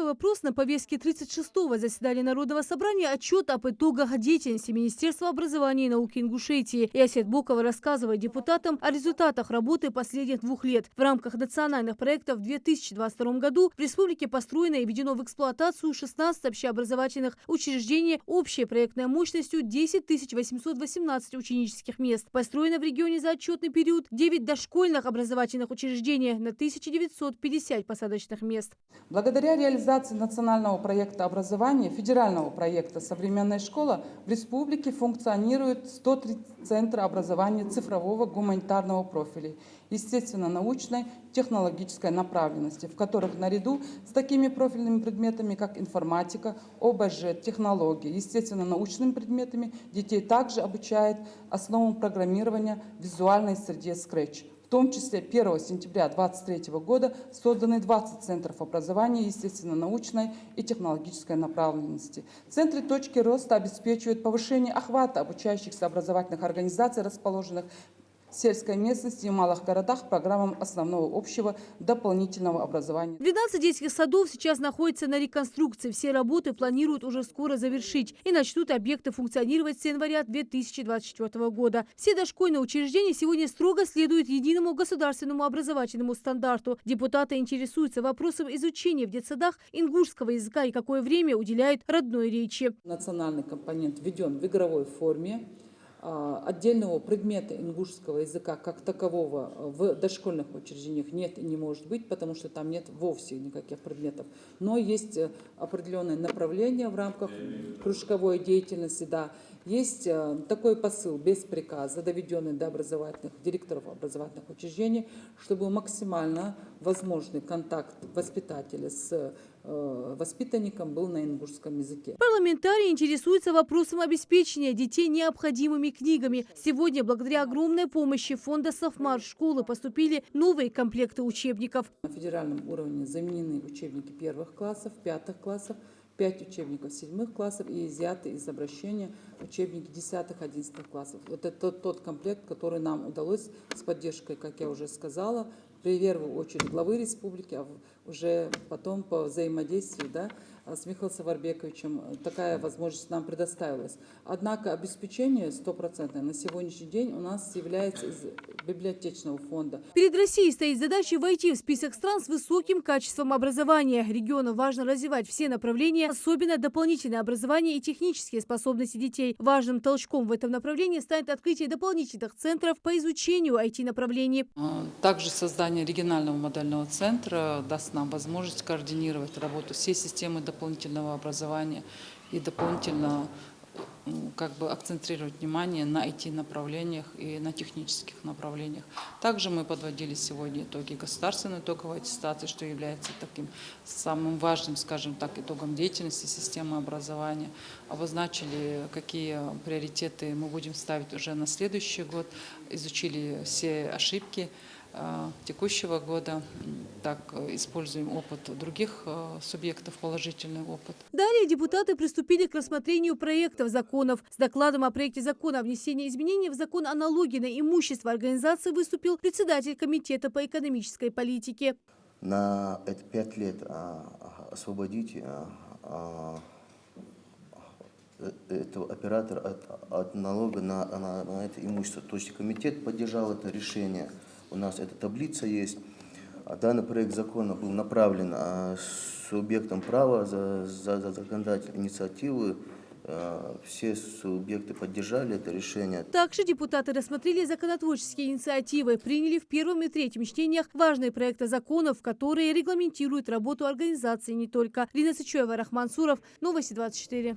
вопрос на повестке 36-го заседания Народного собрания – отчет об итогах деятельности Министерства образования и науки Ингушетии. И Асет Бокова рассказывает депутатам о результатах работы последних 2 лет. В рамках национальных проектов в 2022 году в республике построено и введено в эксплуатацию 16 общеобразовательных учреждений общей проектной мощностью 10 818 ученических мест. Построено в регионе за отчетный период 9 дошкольных образовательных учреждений на 1950 посадочных мест. Благодаря реализации национального проекта образования, федерального проекта «Современная школа» в республике функционирует 103 центра образования цифрового гуманитарного профиля, естественно-научной, технологической направленности, в которых наряду с такими профильными предметами, как информатика, ОБЖ, технологии, естественно-научными предметами детей также обучают основам программирования в визуальной среде Scratch. В том числе 1 сентября 2023 года созданы 20 центров образования естественно-научной и технологической направленности. Центры точки роста обеспечивают повышение охвата обучающихся образовательных организаций, расположенных в сельской местности и малых городах, программам основного общего дополнительного образования. 12 детских садов сейчас находятся на реконструкции. Все работы планируют уже скоро завершить. И начнут объекты функционировать с января 2024 года. Все дошкольные учреждения сегодня строго следуют единому государственному образовательному стандарту. Депутаты интересуются вопросом изучения в детсадах ингушского языка и какое время уделяют родной речи. Национальный компонент введен в игровой форме. Отдельного предмета ингушского языка как такового в дошкольных учреждениях нет и не может быть, потому что там нет вовсе никаких предметов. Но есть определенные направления в рамках кружковой деятельности. Да. Есть такой посыл без приказа, доведенный до директоров образовательных учреждений, чтобы максимально возможный контакт воспитателя с воспитанником был на ингушском языке. Парламентарии интересуются вопросом обеспечения детей необходимыми книгами. Сегодня, благодаря огромной помощи фонда «Софмар» в школы поступили новые комплекты учебников. На федеральном уровне заменены учебники 1-х классов, 5-х классов, 5 учебников 7-х классов и изъяты из обращения учебники 10-11 классов. Вот это тот комплект, который нам удалось с поддержкой, как я уже сказала, в первую очередь главы республики, а уже потом по взаимодействию, да, с Михаилом Саварбековичем такая возможность нам предоставилась. Однако обеспечение 100% на сегодняшний день у нас является из библиотечного фонда. Перед Россией стоит задача войти в список стран с высоким качеством образования. Региону важно развивать все направления, особенно дополнительное образование и технические способности детей. Важным толчком в этом направлении станет открытие дополнительных центров по изучению IT-направлений. Также создание регионального модельного центра даст нам возможность координировать работу всей системы дополнительного образования и дополнительно акцентрировать внимание на IT-направлениях и на технических направлениях. Также мы подводили сегодня итоги государственной итоговой аттестации, что является таким самым важным, скажем так, итогом деятельности системы образования. Обозначили, какие приоритеты мы будем ставить уже на следующий год, изучили все ошибки текущего года, так используем опыт других субъектов, положительный опыт. Далее депутаты приступили к рассмотрению проектов законов. С докладом о проекте закона о внесении изменений в закон о налоге на имущество организации выступил председатель комитета по экономической политике. На это 5 лет освободить этого оператора от налога на это имущество. То есть комитет поддержал это решение. У нас эта таблица есть. Данный проект закона был направлен субъектам права за законодательной инициативы. Все субъекты поддержали это решение. Также депутаты рассмотрели законотворческие инициативы, приняли в первом и третьем чтениях важные проекты законов, которые регламентируют работу организации не только. Лина Сычуева, Рахман Суров, Новости 24.